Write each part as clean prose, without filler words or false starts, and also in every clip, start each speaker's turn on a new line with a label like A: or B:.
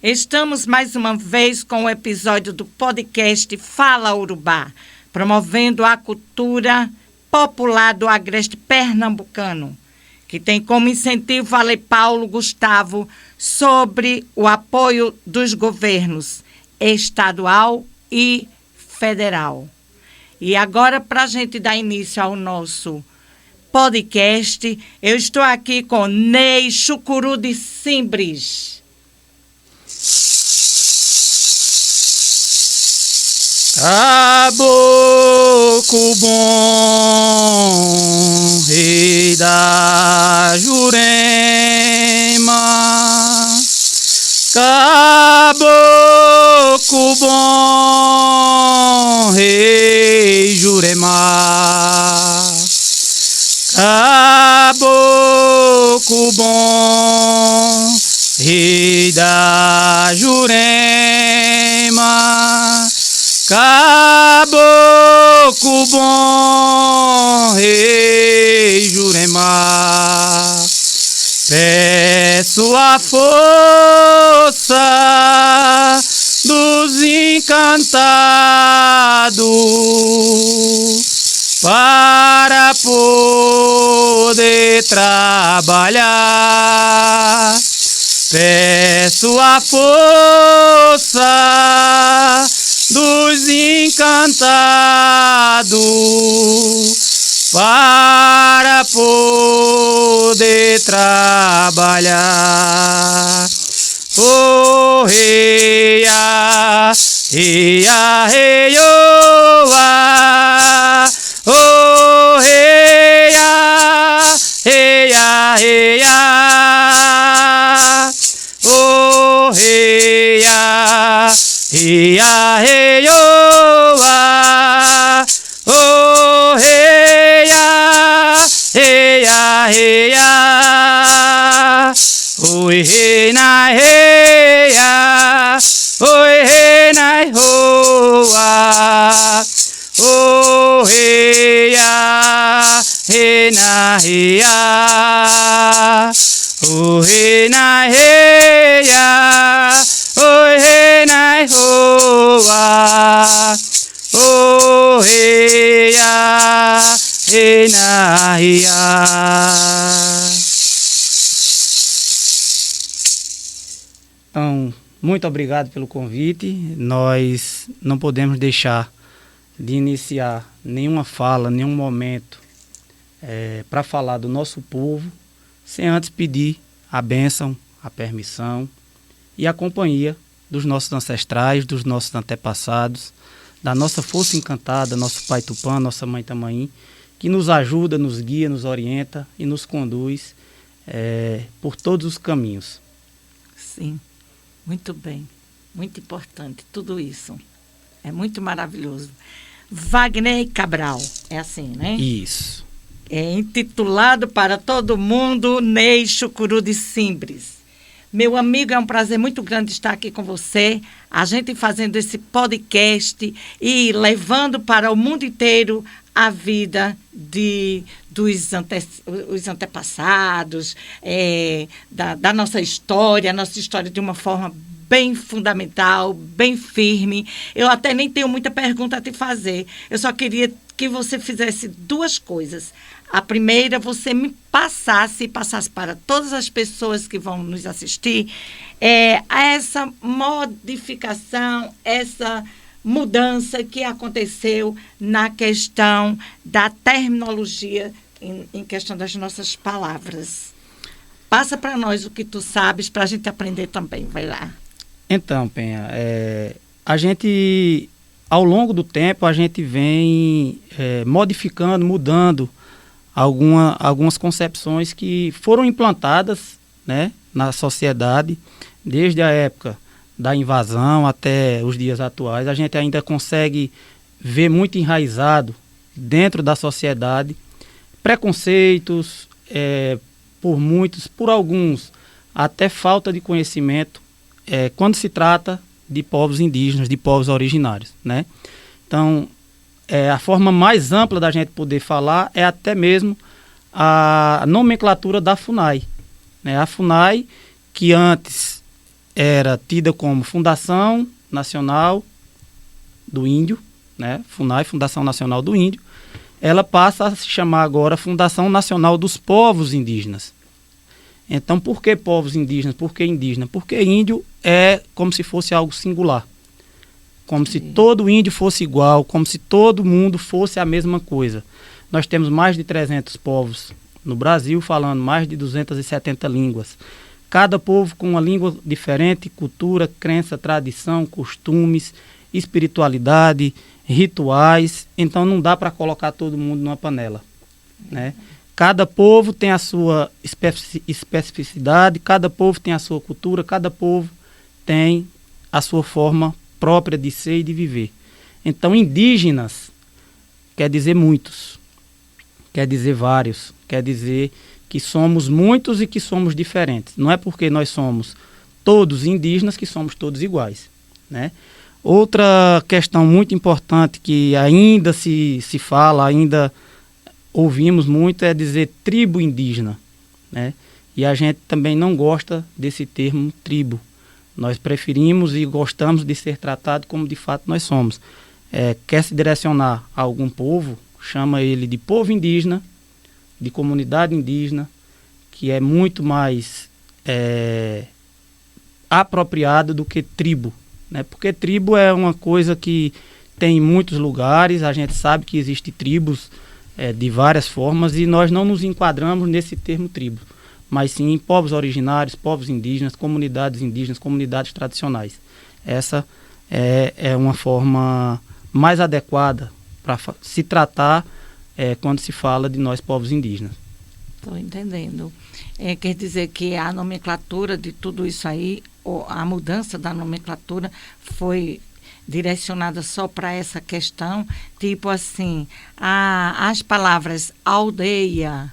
A: Estamos mais uma vez com o episódio do podcast Fala Urubá, promovendo a cultura popular do agreste pernambucano, que tem como incentivo a Lei Paulo Gustavo sobre o apoio dos governos estadual e federal. E agora, para a gente dar início ao nosso podcast, eu estou aqui com Ney Chucuru de Simbres.
B: Caboclo bom, rei da Jurema, caboclo bom, rei Jurema, caboclo bom, rei da Jurema, caboclo bom, rei Jurema, peço a força dos encantados para poder trabalhar. Peço a força dos encantados para poder trabalhar. Oh, reia, reia, reioa. Oh, reia, reia, reia. Oh, reia, reia, reioa. Oh, reia, reia, reia. Oi, reina, reia. Oi, reina, roa. Oh, reia, reina, reia. Oh, reina, reia. Oi, reina, roa. Oh, reia, reina, reia. Então, muito obrigado pelo convite. Nós não podemos deixar de iniciar nenhuma fala, nenhum momento para falar do nosso povo, sem antes pedir a bênção, a permissão e a companhia dos nossos ancestrais, dos nossos antepassados, da nossa força encantada, nosso Pai Tupã, nossa Mãe Tamaim, que nos ajuda, nos guia, nos orienta e nos conduz por todos os caminhos.
A: Sim, muito bem, muito importante tudo isso. É muito maravilhoso. Wagner Cabral, é assim, né?
B: Isso.
A: É intitulado para todo mundo, Ney Chucuru de Simbres. Meu amigo, é um prazer muito grande estar aqui com você, a gente fazendo esse podcast e levando para o mundo inteiro a vida dos antepassados, da nossa história de uma forma bem fundamental, bem firme. Eu até nem tenho muita pergunta a te fazer. Eu só queria que você fizesse duas coisas. A primeira, você me passasse para todas as pessoas que vão nos assistir, essa modificação, essa mudança que aconteceu na questão da terminologia, em questão das nossas palavras. Passa para nós o que tu sabes, para a gente aprender também. Vai lá.
B: Então, Penha, a gente, ao longo do tempo, a gente vem modificando, mudando algumas concepções que foram implantadas, né, na sociedade, desde a época da invasão até os dias atuais. A gente ainda consegue ver muito enraizado dentro da sociedade preconceitos, por alguns, até falta de conhecimento quando se trata de povos indígenas, de povos originários, né? Então, a forma mais ampla da gente poder falar é até mesmo a nomenclatura da FUNAI, né? A FUNAI, que antes era tida como Fundação Nacional do Índio, né? FUNAI, Fundação Nacional do Índio, ela passa a se chamar agora Fundação Nacional dos Povos Indígenas. Então, por que povos indígenas? Por que indígena? Porque índio é como se fosse algo singular. Como se todo índio fosse igual, como se todo mundo fosse a mesma coisa. Nós temos mais de 300 povos no Brasil, falando mais de 270 línguas. Cada povo com uma língua diferente, cultura, crença, tradição, costumes, espiritualidade, rituais. Então não dá para colocar todo mundo numa panela, né? Cada povo tem a sua especificidade, cada povo tem a sua cultura, cada povo tem a sua forma própria de ser e de viver. Então, indígenas quer dizer muitos, quer dizer vários, quer dizer que somos muitos e que somos diferentes. Não é porque nós somos todos indígenas que somos todos iguais, né? Outra questão muito importante que ainda se fala, ainda ouvimos muito, é dizer tribo indígena, né? E a gente também não gosta desse termo tribo. Nós preferimos e gostamos de ser tratado como de fato nós somos. Quer se direcionar a algum povo, chama ele de povo indígena, de comunidade indígena, que é muito mais apropriado do que tribo, né? Porque tribo é uma coisa que tem em muitos lugares, a gente sabe que existem tribos de várias formas e nós não nos enquadramos nesse termo tribo, mas sim povos originários, povos indígenas, comunidades tradicionais. Essa é uma forma mais adequada para se tratar quando se fala de nós povos indígenas.
A: Estou entendendo. Quer dizer que a nomenclatura de tudo isso aí, ou a mudança da nomenclatura foi direcionada só para essa questão, tipo assim, as palavras aldeia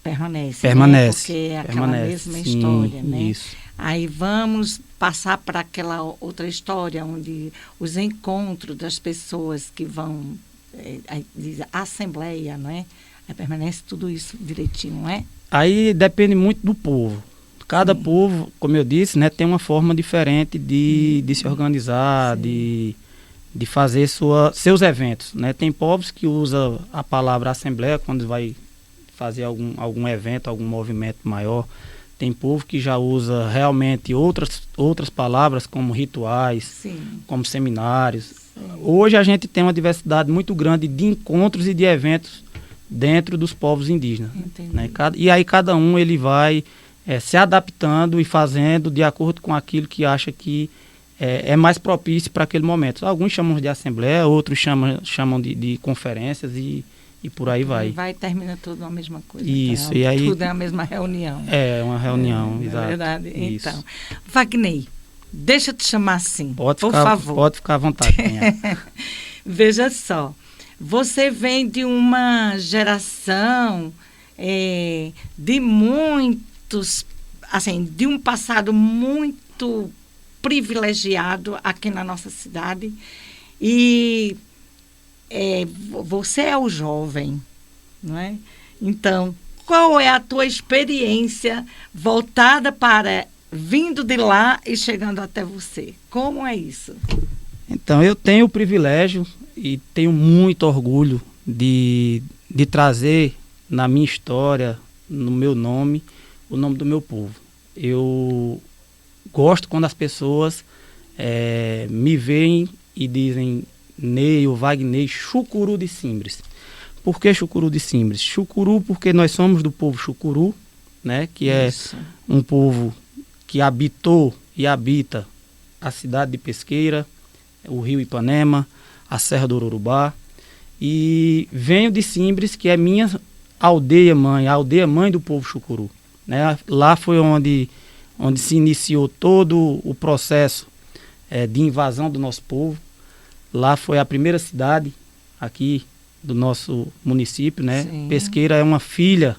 A: permanecem, né? Porque é aquela mesma história, né?
B: Isso.
A: Aí vamos passar para aquela outra história, onde os encontros das pessoas que vão, diz assembleia, não é? Aí permanece tudo isso direitinho, não é?
B: Aí depende muito do povo. Cada povo, como eu disse, né, tem uma forma diferente de se organizar, de fazer seus eventos, né? Tem povos que usam a palavra assembleia quando vai fazer algum evento, algum movimento maior. Tem povo que já usa realmente outras palavras, como rituais, sim, como seminários. Sim. Hoje a gente tem uma diversidade muito grande de encontros e de eventos dentro dos povos indígenas, né? E aí cada um ele vai se adaptando e fazendo de acordo com aquilo que acha que é mais propício para aquele momento. Alguns chamam de assembleia, outros chamam de conferências e por aí vai.
A: Vai e termina tudo a mesma coisa.
B: Isso.
A: Então,
B: e aí,
A: tudo é a mesma reunião.
B: É uma reunião, exato.
A: É verdade.
B: Isso.
A: Então, Wagner, deixa eu te chamar assim, por favor.
B: Pode ficar à vontade.
A: Veja só, você vem de uma geração de muitos, assim, de um passado muito privilegiado aqui na nossa cidade e você é o jovem, não é? Então, qual é a tua experiência voltada para vindo de lá e chegando até você? Como é isso?
B: Então, eu tenho o privilégio e tenho muito orgulho de trazer na minha história, no meu nome, o nome do meu povo. Eu gosto quando as pessoas me veem e dizem Ney ou Wagner Chucuru de Simbres. Por que Chucuru de Simbres? Chucuru porque nós somos do povo Chucuru, né? Que é um povo que habitou e habita a cidade de Pesqueira, o rio Ipanema, a Serra do Urubá. E venho de Simbres, que é minha aldeia mãe, a aldeia mãe do povo Chucuru, né? Lá foi onde se iniciou todo o processo de invasão do nosso povo. Lá foi a primeira cidade aqui do nosso município, né? Sim. Pesqueira é uma filha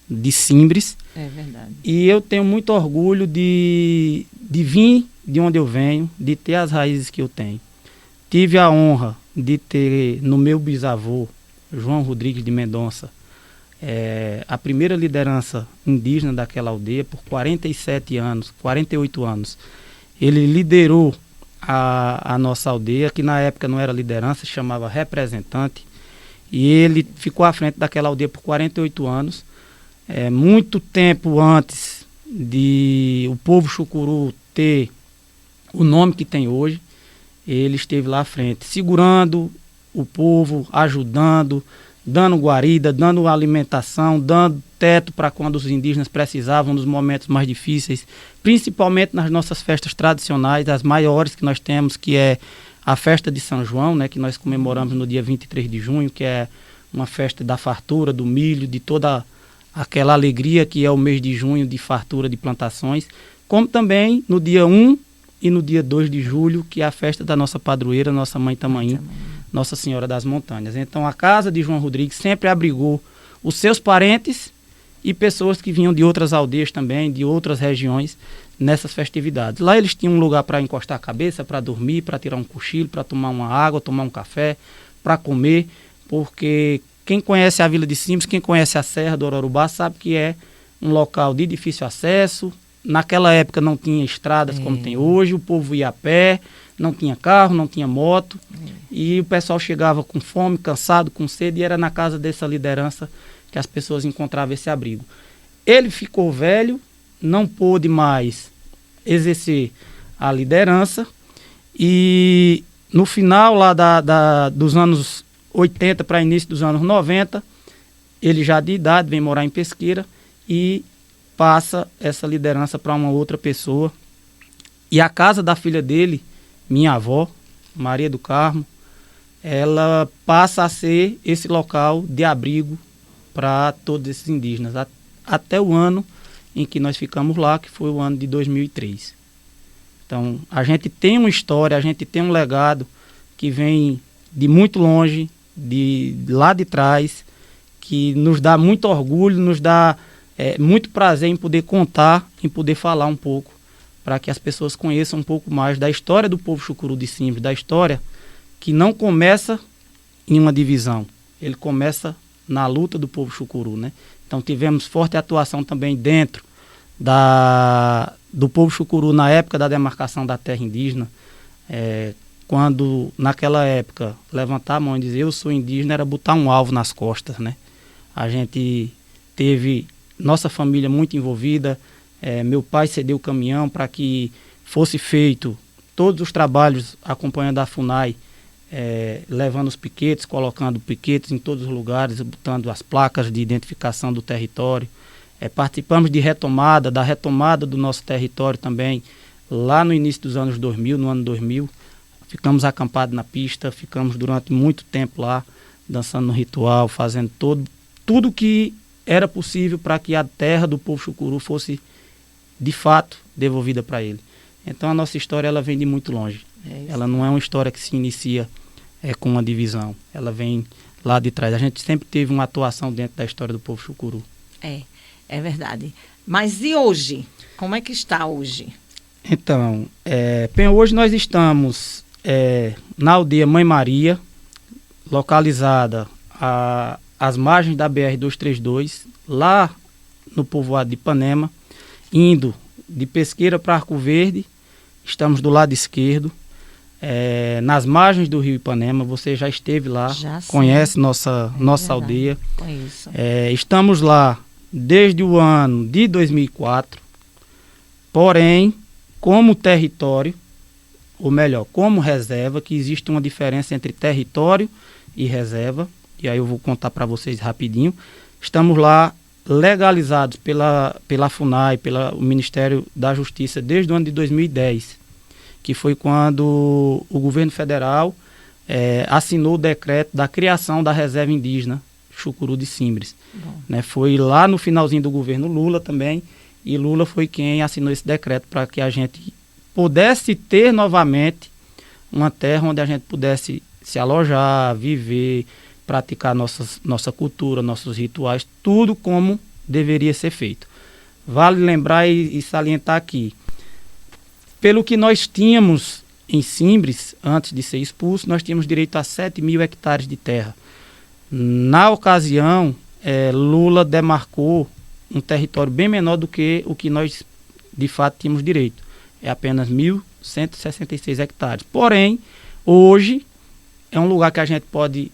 B: de Simbres.
A: É verdade.
B: E eu tenho muito orgulho de vir de onde eu venho, de ter as raízes que eu tenho. Tive a honra de ter no meu bisavô, João Rodrigues de Mendonça, a primeira liderança indígena daquela aldeia por 47 anos, 48 anos. Ele liderou a nossa aldeia, que na época não era liderança, se chamava representante, e ele ficou à frente daquela aldeia por 48 anos, muito tempo antes de o povo Chucuru ter o nome que tem hoje. Ele esteve lá à frente, segurando o povo, ajudando, dando guarida, dando alimentação, dando teto para quando os indígenas precisavam nos momentos mais difíceis, principalmente nas nossas festas tradicionais, as maiores que nós temos, que é a festa de São João, né, que nós comemoramos no dia 23 de junho, que é uma festa da fartura, do milho, de toda aquela alegria que é o mês de junho de fartura de plantações, como também no dia 1 e no dia 2 de julho, que é a festa da nossa padroeira, nossa mãe Tamaim, Nossa Senhora das Montanhas. Então a casa de João Rodrigues sempre abrigou os seus parentes e pessoas que vinham de outras aldeias também, de outras regiões, nessas festividades. Lá eles tinham um lugar para encostar a cabeça, para dormir, para tirar um cochilo, para tomar uma água, tomar um café, para comer, porque quem conhece a Vila de Simbres, quem conhece a Serra do Ororubá, sabe que é um local de difícil acesso. Naquela época não tinha estradas como tem hoje, o povo ia a pé, não tinha carro, não tinha moto, e o pessoal chegava com fome, cansado, com sede, e era na casa dessa liderança que as pessoas encontravam esse abrigo. Ele ficou velho, não pôde mais exercer a liderança, e no final lá dos anos 80 para início dos anos 90, ele já de idade vem morar em Pesqueira e passa essa liderança para uma outra pessoa. E a casa da filha dele, minha avó, Maria do Carmo, ela passa a ser esse local de abrigo para todos esses indígenas, até o ano em que nós ficamos lá, que foi o ano de 2003. Então, a gente tem uma história, a gente tem um legado que vem de muito longe, de lá de trás, que nos dá muito orgulho, nos dá muito prazer em poder contar, em poder falar um pouco, para que as pessoas conheçam um pouco mais da história do povo Chucuru de Simbres, da história que não começa em uma divisão, ele começa na luta do povo Chucuru, né? Então tivemos forte atuação também dentro do povo Chucuru na época da demarcação da terra indígena, quando naquela época levantar a mão e dizer eu sou indígena era botar um alvo nas costas, né? A gente teve nossa família muito envolvida, meu pai cedeu o caminhão para que fosse feito todos os trabalhos acompanhando a FUNAI, levando os piquetes, colocando piquetes em todos os lugares, botando as placas de identificação do território. Participamos da retomada do nosso território também, lá no início dos anos 2000, no ano 2000. Ficamos acampados na pista, ficamos durante muito tempo lá, dançando no ritual, fazendo tudo que era possível para que a terra do povo Chucuru fosse, de fato, devolvida para ele. Então a nossa história ela vem de muito longe. Ela não é uma história que se inicia com uma divisão. Ela vem lá de trás. A gente sempre teve uma atuação dentro da história do povo Chucuru.
A: É verdade. Mas e hoje? Como é que está hoje?
B: Então, hoje nós estamos na aldeia Mãe Maria, localizada às margens da BR-232, lá no povoado de Ipanema, indo de Pesqueira para Arco Verde. Estamos do lado esquerdo, nas margens do rio Ipanema. Você já esteve lá, conhece nossa aldeia.
A: Conheço.
B: Estamos lá desde o ano de 2004, porém, como território, ou melhor, como reserva, que existe uma diferença entre território e reserva, e aí eu vou contar para vocês rapidinho. Estamos lá legalizados pela FUNAI, pelo Ministério da Justiça, desde o ano de 2010, que foi quando o governo federal assinou o decreto da criação da reserva indígena Chucuru de Simbres. Né? Foi lá no finalzinho do governo Lula também, e Lula foi quem assinou esse decreto para que a gente pudesse ter novamente uma terra onde a gente pudesse se alojar, viver, praticar nossa cultura, nossos rituais, tudo como deveria ser feito. Vale lembrar e salientar aqui, pelo que nós tínhamos em Simbres, antes de ser expulso, nós tínhamos direito a 7.000 hectares de terra. Na ocasião, Lula demarcou um território bem menor do que o que nós, de fato, tínhamos direito. É apenas 1.166 hectares. Porém, hoje, é um lugar que a gente pode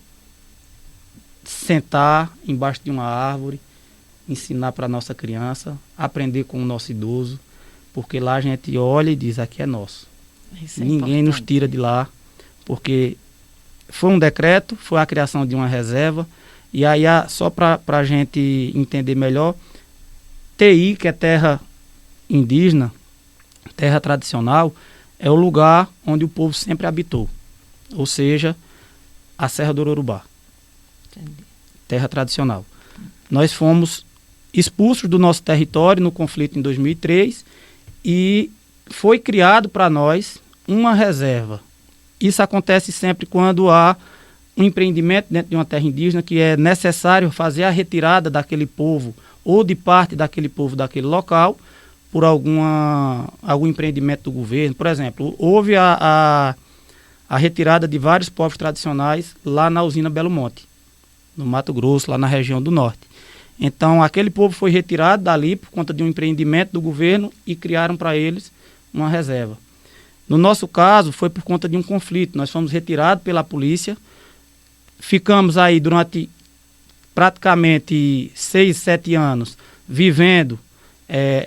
B: sentar embaixo de uma árvore, ensinar para a nossa criança, aprender com o nosso idoso, porque lá a gente olha e diz, aqui é nosso. Ninguém nos tira de lá, porque foi um decreto, foi a criação de uma reserva, e aí só para a gente entender melhor, TI, que é terra indígena, terra tradicional, é o lugar onde o povo sempre habitou, ou seja, a Serra do Urubá. Entendi. Terra tradicional. Nós fomos expulsos do nosso território no conflito em 2003 e foi criado para nós uma reserva. Isso acontece sempre quando há um empreendimento dentro de uma terra indígena que é necessário fazer a retirada daquele povo ou de parte daquele povo daquele local por algum empreendimento do governo. Por exemplo, houve a retirada de vários povos tradicionais lá na usina Belo Monte, no Mato Grosso, lá na região do norte. Então, aquele povo foi retirado dali por conta de um empreendimento do governo e criaram para eles uma reserva. No nosso caso, foi por conta de um conflito. Nós fomos retirados pela polícia, ficamos aí durante praticamente 6, 7 anos vivendo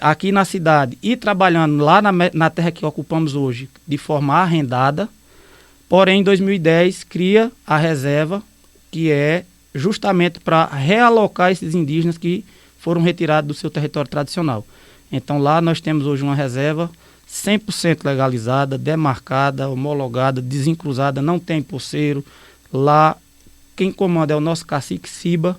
B: aqui na cidade e trabalhando lá na terra que ocupamos hoje de forma arrendada. Porém, em 2010, cria a reserva, que é justamente para realocar esses indígenas que foram retirados do seu território tradicional. Então, lá nós temos hoje uma reserva 100% legalizada, demarcada, homologada, desencruzada, não tem poceiro. Lá, quem comanda é o nosso cacique Ciba,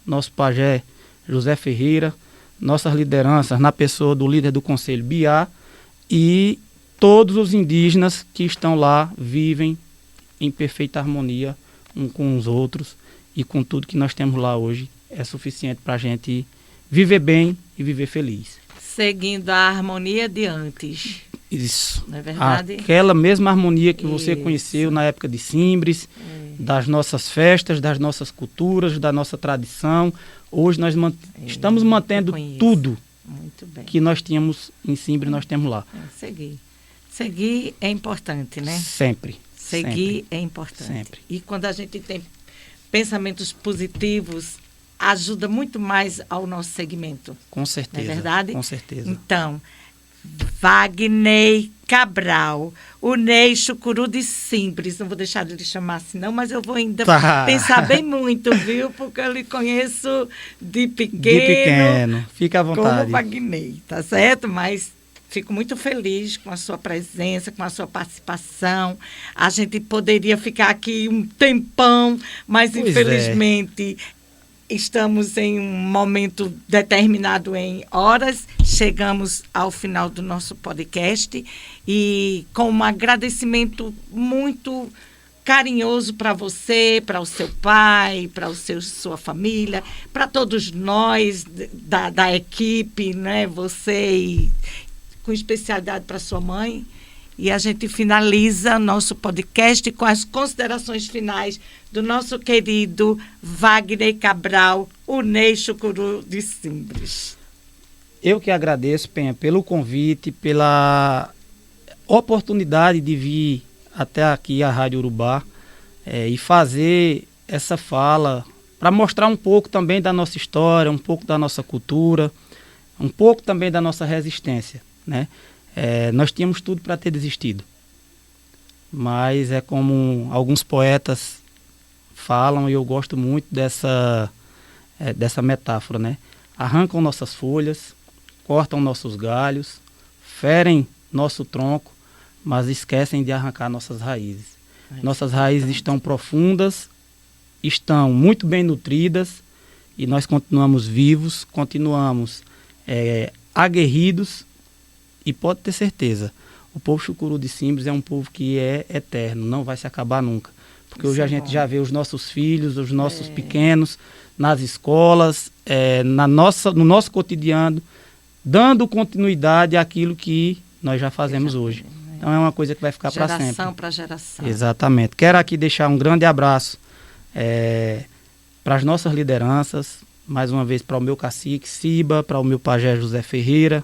B: nosso pajé José Ferreira, nossas lideranças na pessoa do líder do Conselho Biá, e todos os indígenas que estão lá vivem em perfeita harmonia uns com os outros, e com tudo que nós temos lá hoje é suficiente para a gente viver bem e viver feliz.
A: Seguindo a harmonia de antes.
B: Isso.
A: Não é verdade?
B: Aquela mesma harmonia que você conheceu na época de Simbres, das nossas festas, das nossas culturas, da nossa tradição. Hoje nós estamos mantendo tudo que nós tínhamos em Simbres, nós temos lá.
A: Seguir. Seguir é importante, né?
B: Sempre.
A: Seguir
B: sempre,
A: é importante.
B: Sempre.
A: E quando a gente tem pensamentos positivos, ajuda muito mais ao nosso segmento.
B: Com certeza.
A: Não é verdade?
B: Com certeza.
A: Então, Wagner Cabral, o Ney Chucuru de Simbres, não vou deixar de lhe chamar assim não, mas eu vou ainda pensar bem muito, viu? Porque eu lhe conheço de pequeno.
B: De pequeno, fica à vontade.
A: Como Wagner, tá certo? Mas fico muito feliz com a sua presença, com a sua participação. A gente poderia ficar aqui um tempão, mas infelizmente estamos em um momento determinado em horas. Chegamos ao final do nosso podcast e com um agradecimento muito carinhoso para você, para o seu pai, para sua família, para todos nós da equipe, né? Você e com especialidade para sua mãe. E a gente finaliza nosso podcast com as considerações finais do nosso querido Wagner Cabral, o Ney Chucuru de Simbres.
B: Eu que agradeço, Penha, pelo convite, pela oportunidade de vir até aqui à Rádio Urubá e fazer essa fala para mostrar um pouco também da nossa história, um pouco da nossa cultura, um pouco também da nossa resistência, né? Nós tínhamos tudo para ter desistido, mas é como alguns poetas falam, e eu gosto muito dessa metáfora, né? Arrancam nossas folhas, cortam nossos galhos, ferem nosso tronco, mas esquecem de arrancar nossas raízes. Nossas raízes estão profundas, estão muito bem nutridas, e nós continuamos vivos, continuamos aguerridos. E pode ter certeza, o povo Chucuru de Simbres é um povo que é eterno, não vai se acabar nunca. Porque hoje a gente já vê os nossos filhos, os nossos pequenos, nas escolas, no nosso cotidiano, dando continuidade àquilo que nós já fazemos hoje. Então é uma coisa que vai ficar para sempre.
A: Geração para geração.
B: Exatamente. Quero aqui deixar um grande abraço para as nossas lideranças, mais uma vez para o meu cacique Ciba, para o meu pajé José Ferreira,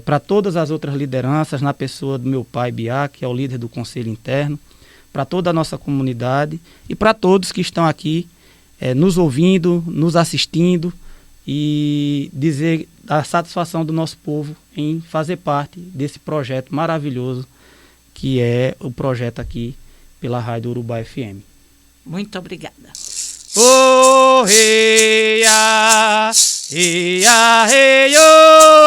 B: para todas as outras lideranças, na pessoa do meu pai Biá, que é o líder do Conselho Interno, para toda a nossa comunidade e para todos que estão aqui nos ouvindo, nos assistindo, e dizer a satisfação do nosso povo em fazer parte desse projeto maravilhoso que é o projeto aqui pela Rádio Urubá FM.
A: Muito obrigada.
B: Oh, hey, ah, hey, ah, hey, oh.